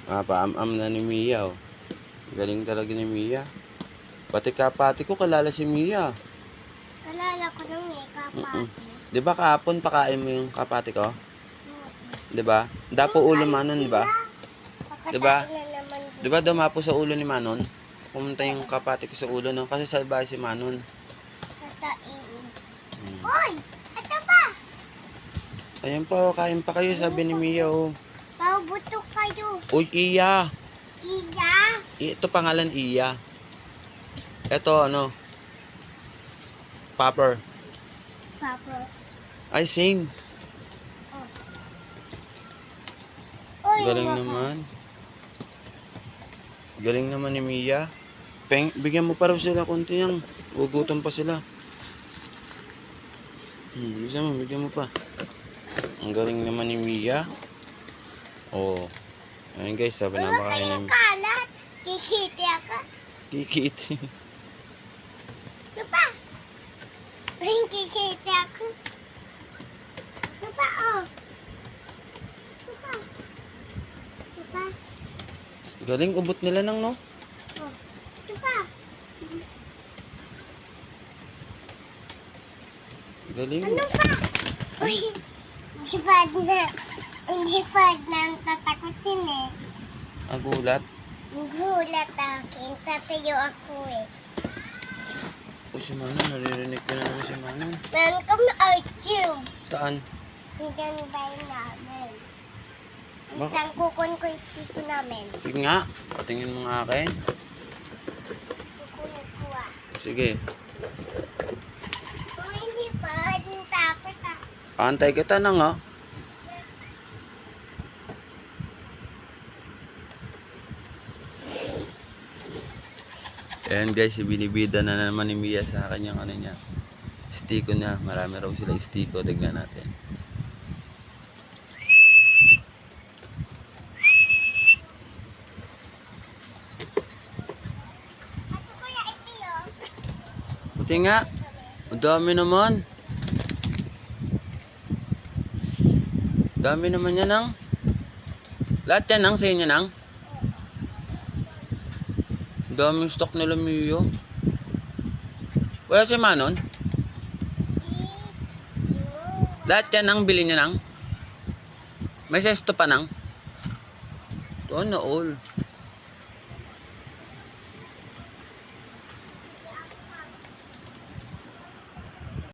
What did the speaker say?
Paam-am na ni Mia, oh. Galing talaga ni Mia. Pati kapati ko, kalala si Mia. Kalala ko nung kapati. Di ba kahapon pakain mo yung kapati ko? Di ba? Dapo ulo Manon, di ba? Di ba? Di ba dumapo sa ulo ni Manon? Pumunta yung kapati ko sa ulo, no? Kasi salbahe si Manon. Hoy! Ito pa! Ayan po, kain pa kayo, sabi ni Mia, oh. Paubutok kayo. Uy, Iya. Iya. Ito pangalan Iya. Ito, ano? Popper. Papa. Ay, sing. Oy, Galing naman. Galing naman ni Mia. Bigyan mo pa raw sila konti yan. Ugutom pa sila. Bisa mo, bigyan mo pa. Ang galing naman ni Mia. Oh. Ayun guys, sabi na Wala baka kayong kalat. Kikiti ako. Kikit. Ito pa. Kikiti ako. Ito pa, oh. Ito pa. Ito pa. Galing, ubot nila nang, no? Oh. Ito pa. Galing. Ano pa? Uy, hindi pa na tatakutin eh. Agulat. Gulat akin, tatayo ako eh. O si Manon, naririnig ko na naman si Manon. Meron kami archive. Saan? Ang ganda namin. Bakit? Isang kukun ko itiko namin. Sige nga, patingin mo nga akin. Kukun ko ah. Sige. Kung hindi pa, takot ah. Antay kita na nga. Ayan guys, binibida na naman ni Mia sa kanyang ano niya. Stiko niya. Marami raw sila stiko. Tignan natin. Ako kuya ito yun. Buti nga. Ang dami naman. Dami naman yan ang. Lahat yan ang sa inyo nang. Daming stock nila Mio. Wala si Manon? Lahat yan ang bili niya nang. May sesto pa nang. Ito na all.